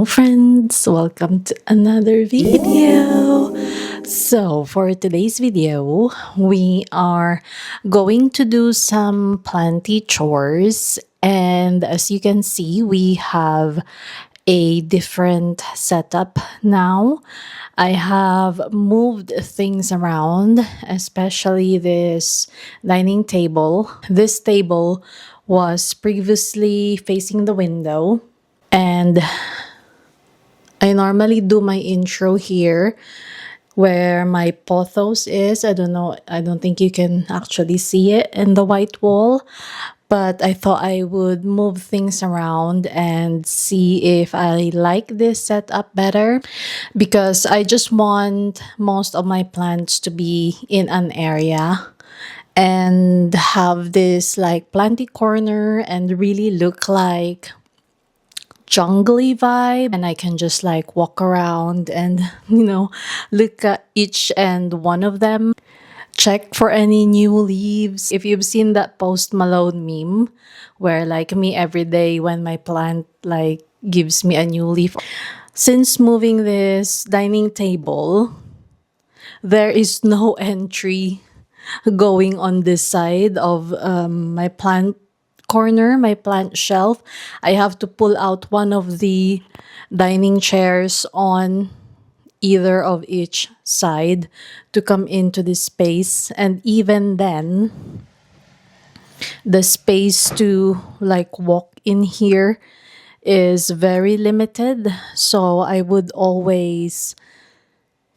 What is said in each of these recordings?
friends, welcome to another video. So for today's video, we are going to do some planty chores, and as you can see, we have a different setup now. I have moved things around, especially this dining table. This table was previously facing the window, and I normally do my intro here where my pothos is. I don't think you can actually see it in the white wall, but I thought I would move things around and see if I like this setup better, because I just want most of my plants to be in an area and have this like planty corner and really look like jungly vibe, and I can just like walk around and look at each and one of them, check for any new leaves. If you've seen that Post Malone meme where like me every day when my plant like gives me a new leaf. Since moving this dining table, there is no entry going on this side of my plant corner, my plant shelf. I have to pull out one of the dining chairs on either of each side to come into this space, and even then the space to like walk in here is very limited, so I would always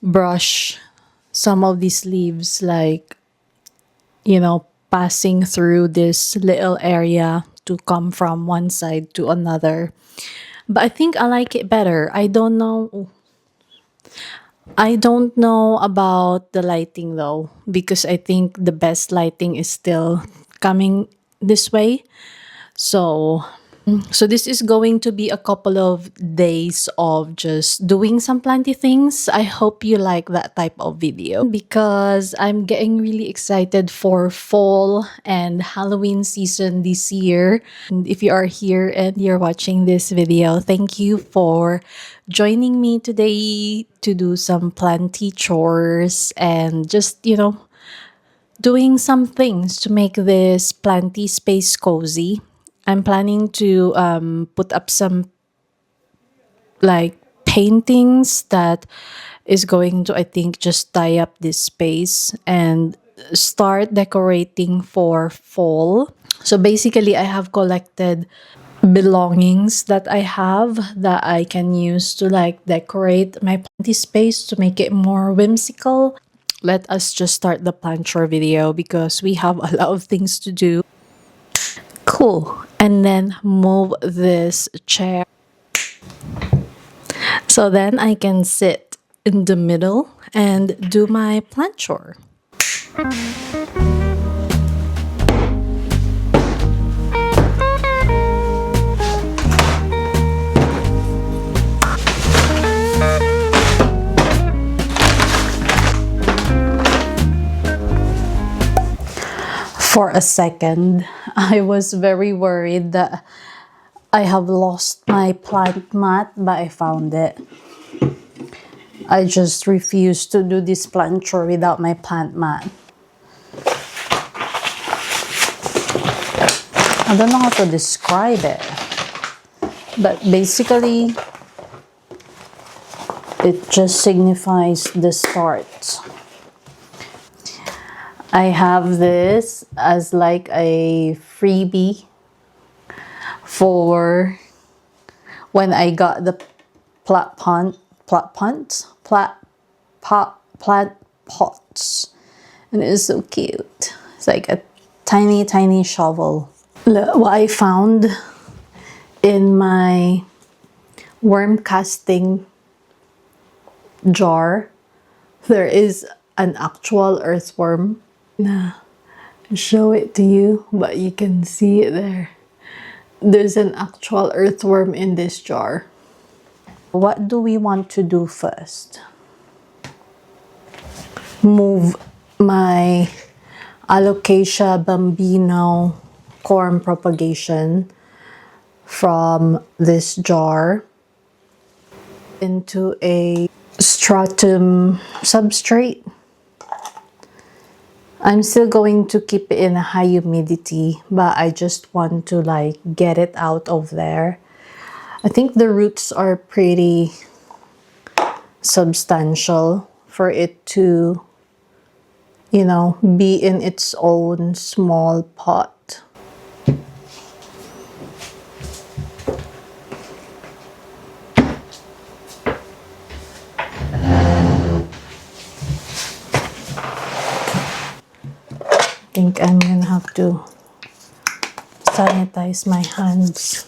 brush some of these leaves, like passing through this little area to come from one side to another. But I think I like it better. I don't know about the lighting though, because I think the best lighting is still coming this way. So this is going to be a couple of days of just doing some planty things. I hope you like that type of video, because I'm getting really excited for fall and Halloween season this year. And if you are here and you're watching this video, thank you for joining me today to do some planty chores and just, doing some things to make this planty space cozy. I'm planning to put up some like paintings that is going to, I think, just tie up this space and start decorating for fall. So basically, I have collected belongings that I have that I can use to like decorate my planty space to make it more whimsical. Let us just start the plant chore video because we have a lot of things to do. Cool. And then move this chair so then I can sit in the middle and do my plant chore. For a second, I was very worried that I have lost my plant mat, but I found it. I just refuse to do this plant chore without my plant mat. I don't know how to describe it, but basically it just signifies the start. I have this as like a freebie for when I got the plant pots, and it's so cute. It's like a tiny shovel. Look what I found in my worm casting jar. There is an actual earthworm. Show it to you, but you can see it there. There's an actual earthworm in this jar. What do we want to do first? Move my Alocasia bambino corm propagation from this jar into a stratum substrate. I'm still going to keep it in a high humidity, but I just want to like get it out of there. I think the roots are pretty substantial for it to, you know, be in its own small pot. I think I'm gonna have to sanitize my hands.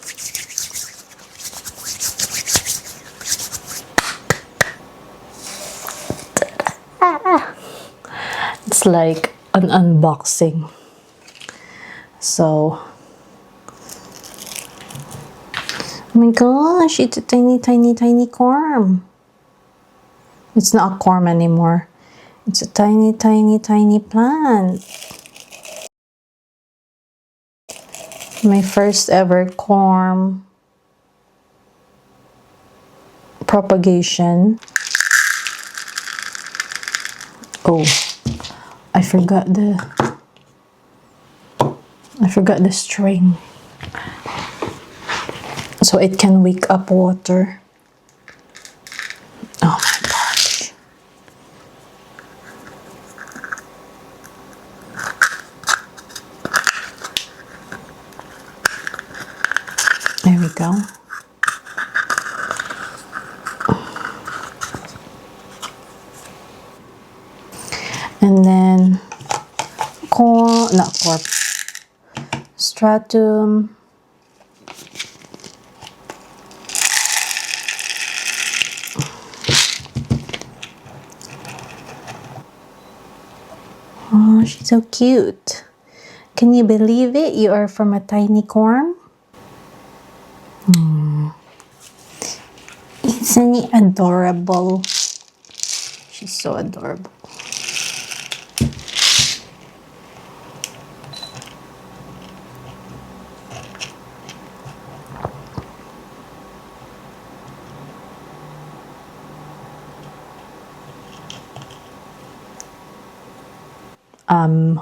It's like an unboxing. So, oh my gosh, it's a tiny, tiny, tiny corm. It's not a corm anymore. It's a tiny, tiny, tiny plant. My first ever corm propagation. Oh, I forgot the string. So it can wake up water. Oh my gosh. There we go. And then stratum. Oh, she's so cute. Can you believe it? You are from a tiny corm? Isn't he adorable? She's so adorable.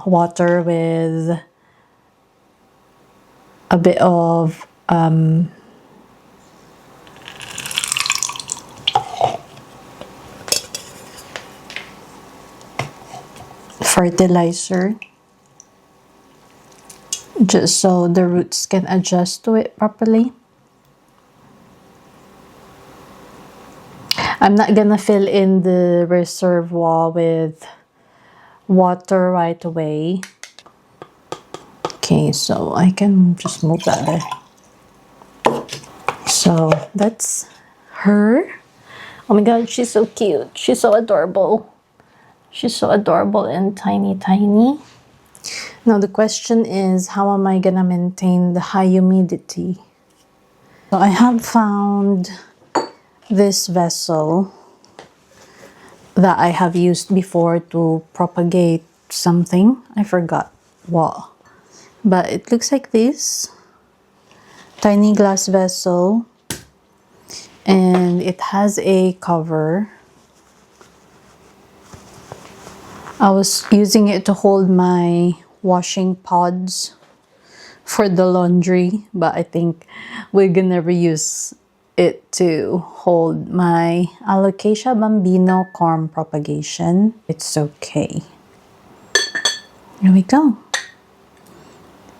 Water with a bit of fertilizer, just so the roots can adjust to it properly. I'm not gonna fill in the reservoir with water right away. Okay, so I can just move that there. So that's her. Oh my god, she's so cute. She's so adorable. She's so adorable and tiny, tiny. Now the question is, how am I gonna maintain the high humidity? So I have found this vessel that I have used before to propagate something. I forgot what. But it looks like this. Tiny glass vessel. And it has a cover. I was using it to hold my washing pods for the laundry, but I think we're gonna reuse it to hold my Alocasia bambino corm propagation. It's okay. Here we go.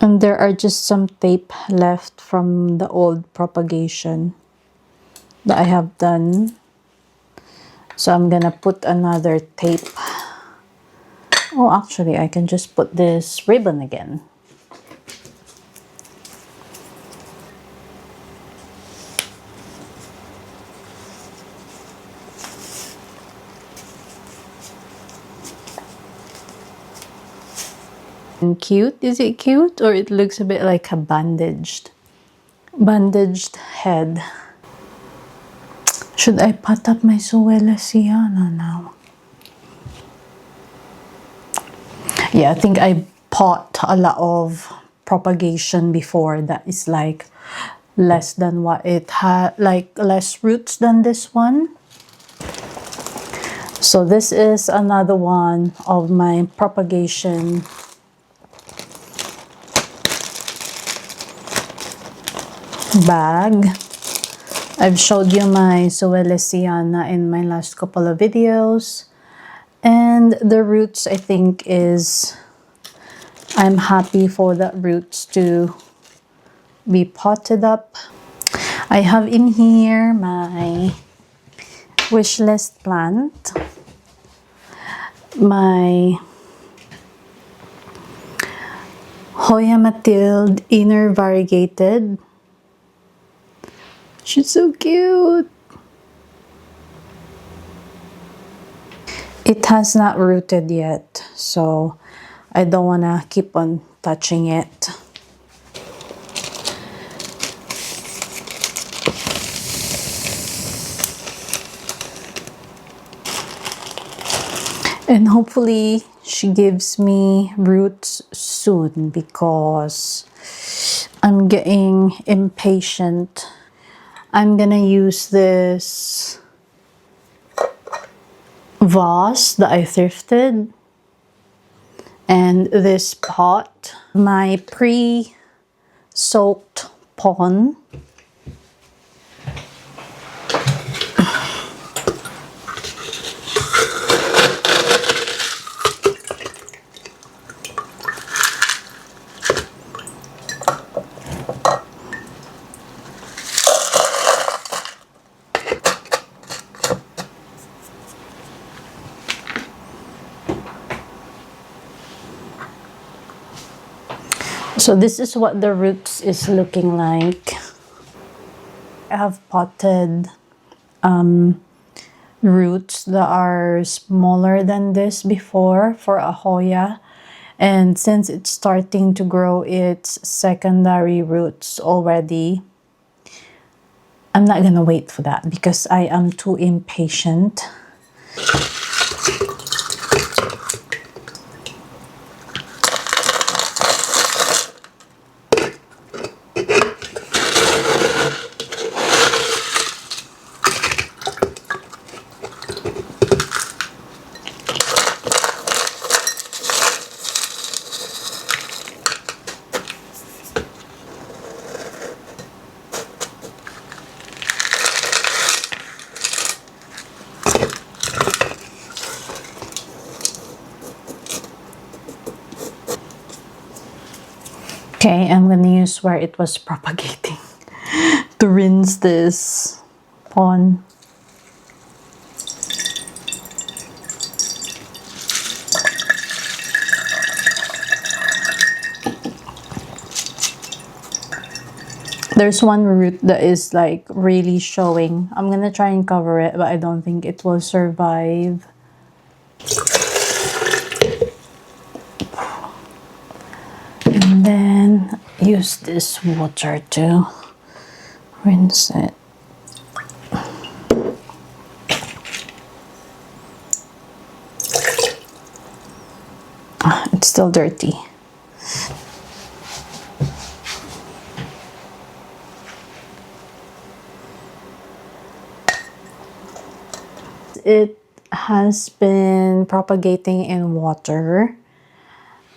And there are just some tape left from the old propagation that I have done. So I'm gonna put another tape. Oh, actually, I can just put this ribbon again. And cute? Is it cute? Or it looks a bit like a bandaged head. Should I pot up my Alocasia now? Yeah, I think I pot a lot of propagation before that is like less than what it had, like less roots than this one. So this is another one of my propagation bag. I've showed you my Zoelesiana in my last couple of videos, and the roots, I think, is, I'm happy for the roots to be potted up. I have in here my wishlist plant, my Hoya Matilde inner variegated. She's so cute. It has not rooted yet, so I don't want to keep on touching it. And hopefully she gives me roots soon because I'm getting impatient. I'm gonna use this vase that I thrifted and this pot, my pre-soaked pond. So this is what the roots is looking like. I have potted roots that are smaller than this before for a Hoya, and since it's starting to grow its secondary roots already, I'm not gonna wait for that because I am too impatient. Okay, I'm gonna use where it was propagating to rinse this pond. There's one root that is like really showing. I'm gonna try and cover it, but I don't think it will survive. And then use this water to rinse it. It's still dirty. It has been propagating in water.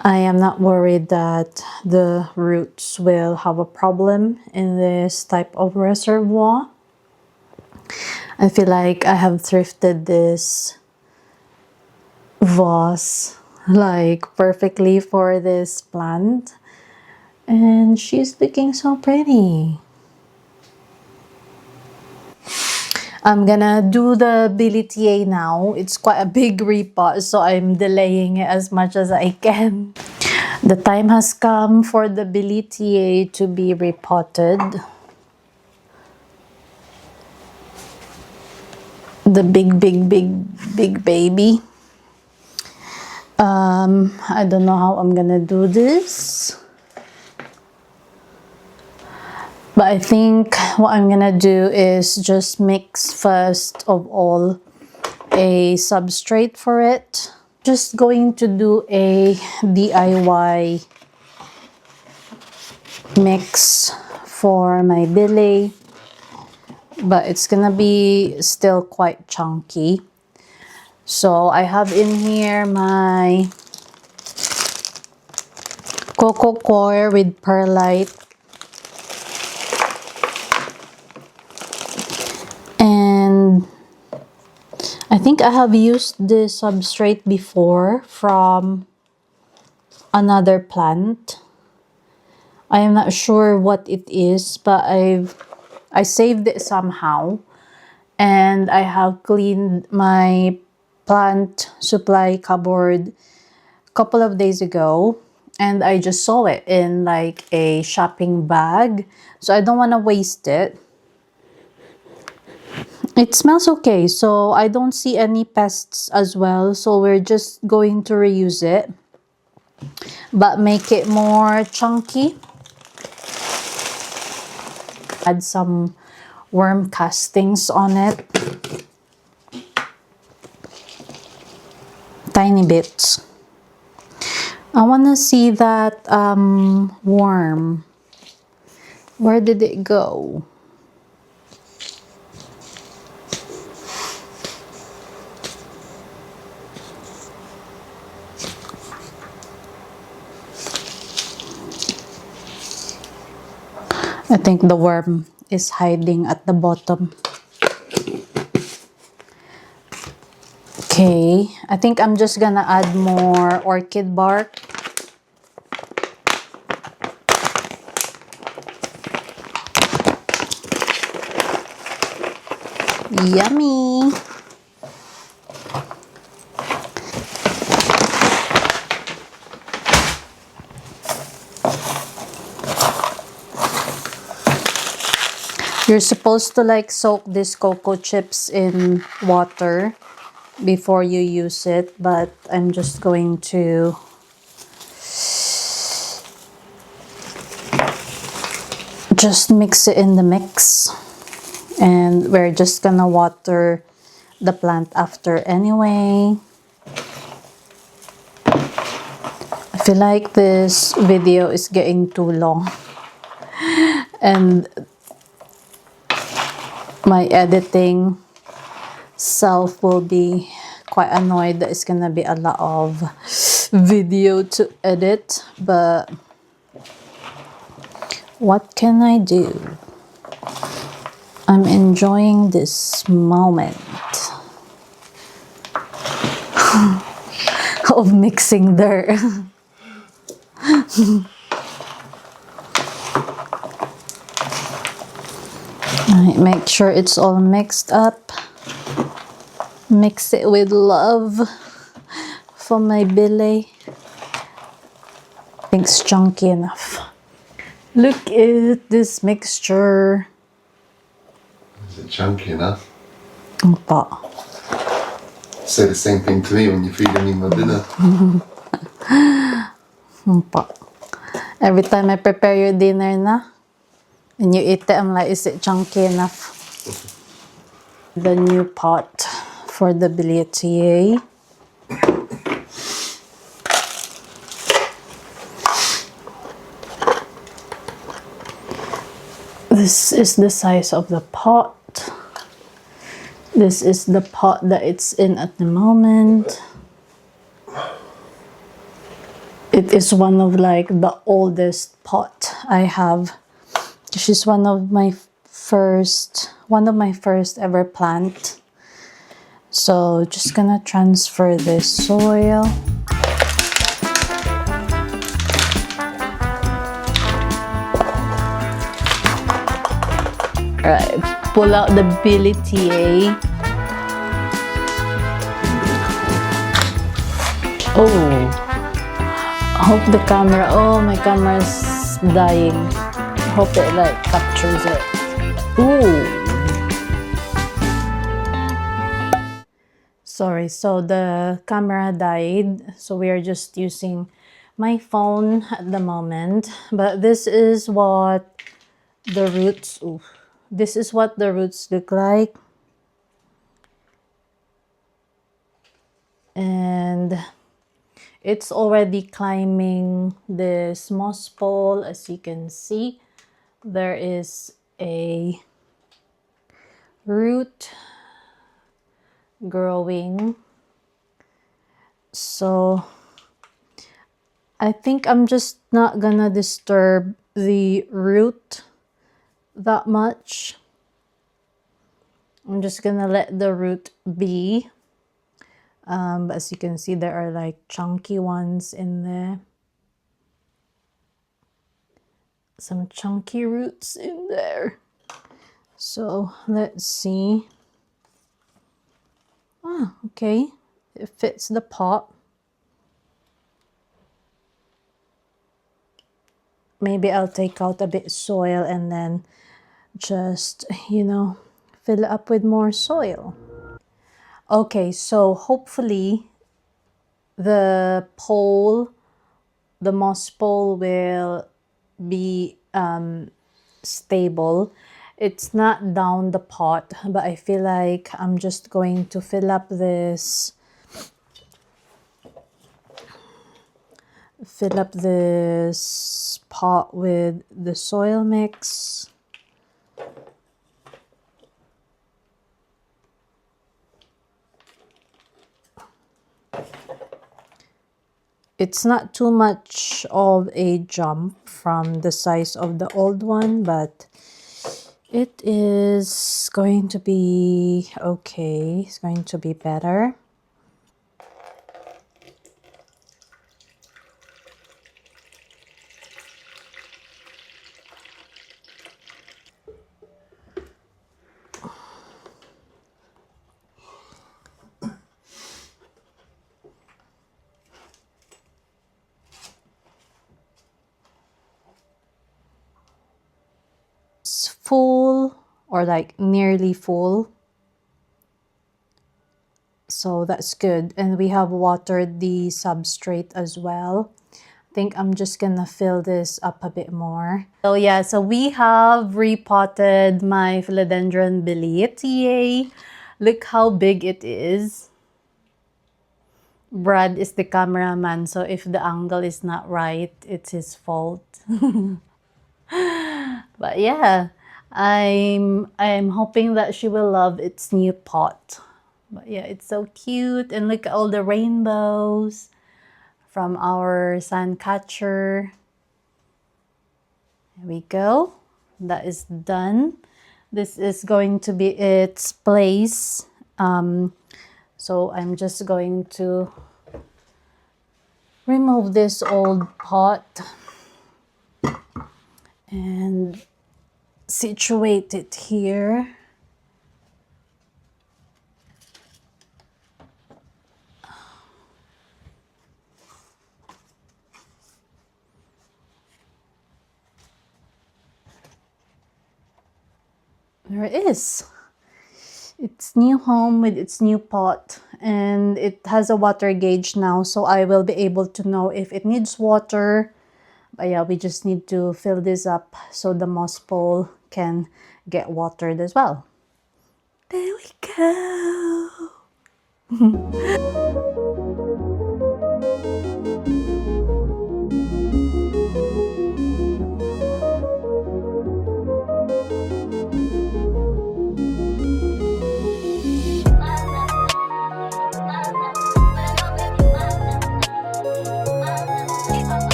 I am not worried that the roots will have a problem in this type of reservoir. I feel like I have thrifted this vase like perfectly for this plant, and she's looking so pretty. I'm gonna do the bilitier now. It's quite a big repot, so I'm delaying it as much as I can. The time has come for the bilitier to be repotted. The big baby. I don't know how I'm gonna do this, but I think what I'm gonna do is just mix first of all a substrate for it. Just going to do a DIY mix for my billy, but it's gonna be still quite chunky. So I have in here my coco coir with perlite, and I think I have used this substrate before from another plant. I am not sure what it is, but I saved it somehow, and I have cleaned my plant supply cupboard a couple of days ago, and I just saw it in like a shopping bag, so I don't want to waste it. It smells okay, so I don't see any pests as well, so we're just going to reuse it, but make it more chunky. Add some worm castings on it, tiny bits. I want to see that worm. Where did it go? I think the worm is hiding at the bottom. Okay, I think I'm just gonna add more orchid bark. Yummy! You're supposed to like soak these cocoa chips in water before you use it, but I'm just going to just mix it in the mix, and we're just gonna water the plant after anyway. I feel like this video is getting too long, and my editing self will be quite annoyed that it's gonna be a lot of video to edit, but what can I do? I'm enjoying this moment of mixing dirt. Alright, make sure it's all mixed up. Mix it with love for my billy. I think it's chunky enough. Look at this mixture. Is it chunky enough? Opa. Say the same thing to me when you're feeding me my dinner. Opa. Every time I prepare your dinner na, and you eat it, I'm like, is it chunky enough? The new pot for the bilitier. This is the size of the pot. This is the pot that it's in at the moment. It is one of like the oldest pot I have. She's one of my first ever plant. So just gonna transfer this soil. Alright, pull out the bilitier. Oh, I hope the camera, oh my camera's dying. I hope it like captures it. Ooh. Sorry, so the camera died, so we are just using my phone at the moment. But this is what the roots, this is what the roots look like. And it's already climbing this moss pole, as you can see. there is a root growing. So I think I'm just not gonna disturb the root that much. I'm just gonna let the root be. As you can see, there are like chunky ones in there. Some chunky roots in there. So let's see. Ah, okay. It fits the pot. Maybe I'll take out a bit soil and then just, fill it up with more soil. Okay, so hopefully the moss pole will be stable. It's not down the pot, but I feel like I'm just going to fill up this pot with the soil mix. It's not too much of a jump from the size of the old one, but it is going to be okay. It's going to be better. It's full or like nearly full. So that's good. And we have watered the substrate as well. I think I'm just gonna fill this up a bit more. So yeah, so we have repotted my Philodendron billietiae. Look how big it is. Brad is the cameraman, so if the angle is not right, it's his fault. But yeah, I'm hoping that she will love its new pot. But yeah, it's so cute, and look at all the rainbows from our sun catcher. There we go. That is done. This is going to be its place. So I'm just going to remove this old pot and situate it here. There it is. Its new home with its new pot, and it has a water gauge now, so I will be able to know if it needs water. But yeah, we just need to fill this up so the moss pole can get watered as well. There we go.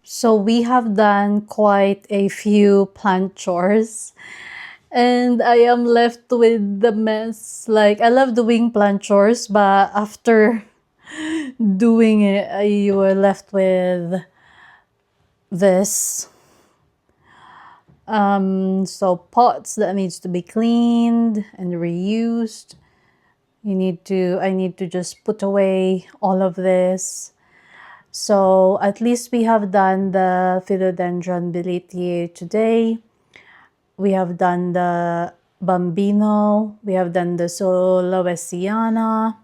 So we have done quite a few plant chores, and I am left with the mess. Like, I love doing plant chores, but after doing it, you were left with this. So pots that needs to be cleaned and reused. I need to just put away all of this. So at least we have done the Philodendron bilitier today. We have done the bambino. We have done the Solowesiana.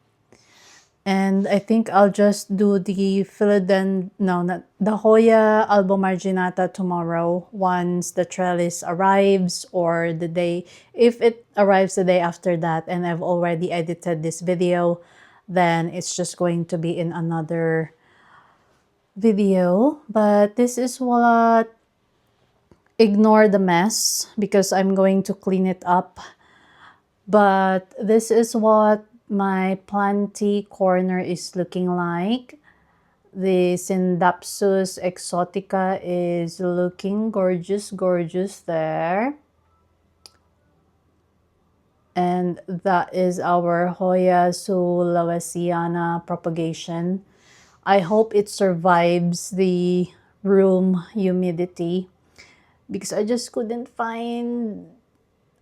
And I think I'll just do the Philodendron, no, not the Hoya albomarginata tomorrow once the trellis arrives, or the day, if it arrives the day after that and I've already edited this video, then it's just going to be in another video. But this is what, ignore the mess because I'm going to clean it up. But this is what my planty corner is looking like. The Syndapsus exotica is looking gorgeous, gorgeous there. And that is our Hoya sulawesiana propagation. I hope it survives the room humidity because I just couldn't find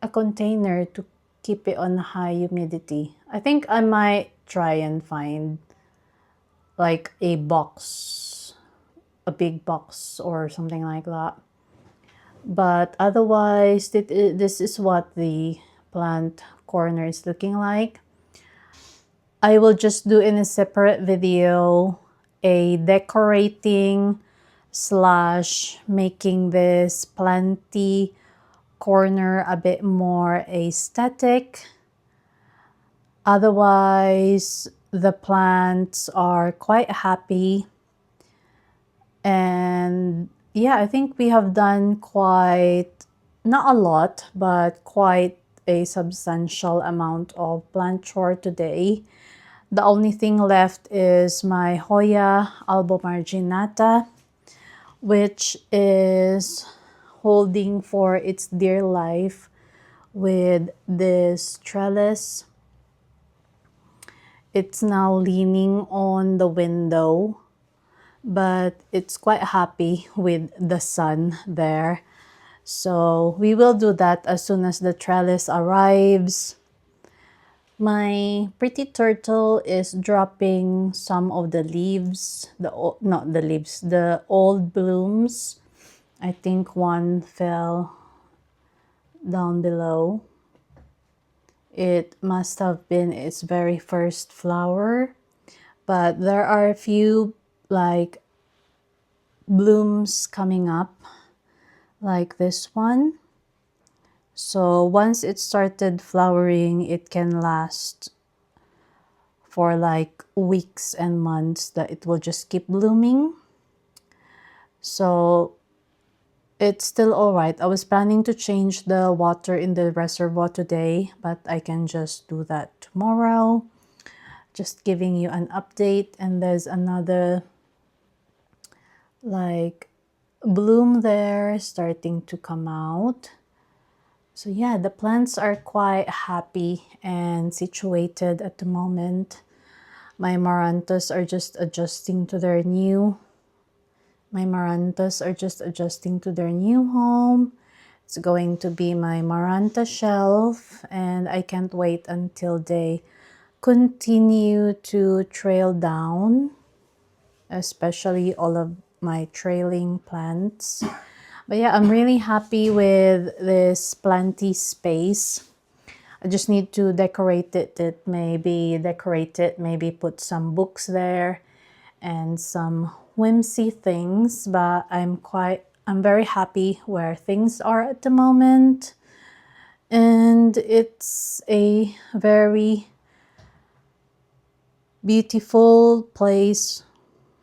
a container to keep it on high humidity. I think I might try and find like a box, a big box or something like that. But otherwise, this is what the plant corner is looking like. I will just do in a separate video a decorating slash making this planty corner a bit more aesthetic. Otherwise, the plants are quite happy. And yeah, I think we have done quite, not a lot, but quite a substantial amount of plant chore today. The only thing left is my Hoya albomarginata, which is holding for its dear life with this trellis. It's now leaning on the window, but it's quite happy with the sun there. So we will do that as soon as the trellis arrives. My pretty turtle is dropping some of the leaves, not the leaves, the old blooms. I think one fell down below. It must have been its very first flower, but there are a few like blooms coming up like this one. So once it started flowering, it can last for like weeks and months, that it will just keep blooming. So it's still all right. I was planning to change the water in the reservoir today, but I can just do that tomorrow. Just giving you an update. And there's another like bloom there starting to come out. So yeah, the plants are quite happy and situated at the moment. My marantas are just adjusting to their new home. It's going to be my maranta shelf, and I can't wait until they continue to trail down, especially all of my trailing plants. But yeah, I'm really happy with this planty space. I just need to decorate it, maybe put some books there and some whimsy things, but I'm very happy where things are at the moment. And it's a very beautiful place.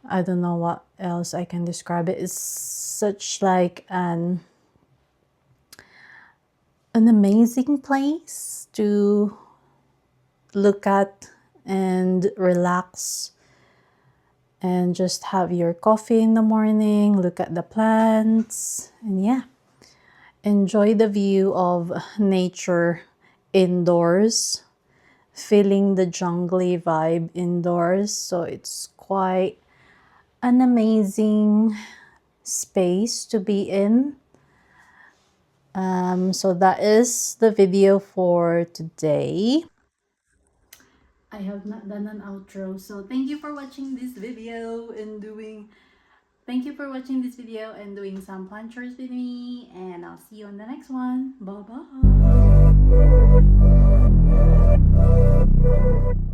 I don't know what else I can describe it. It's such like an amazing place to look at and relax and just have your coffee in the morning, look at the plants, and yeah, enjoy the view of nature indoors, feeling the jungly vibe indoors. So it's quite an amazing space to be in. So that is the video for today. I have not done an outro, so thank you for watching this video and doing some plant chores with me, and I'll see you on the next one. Bye bye.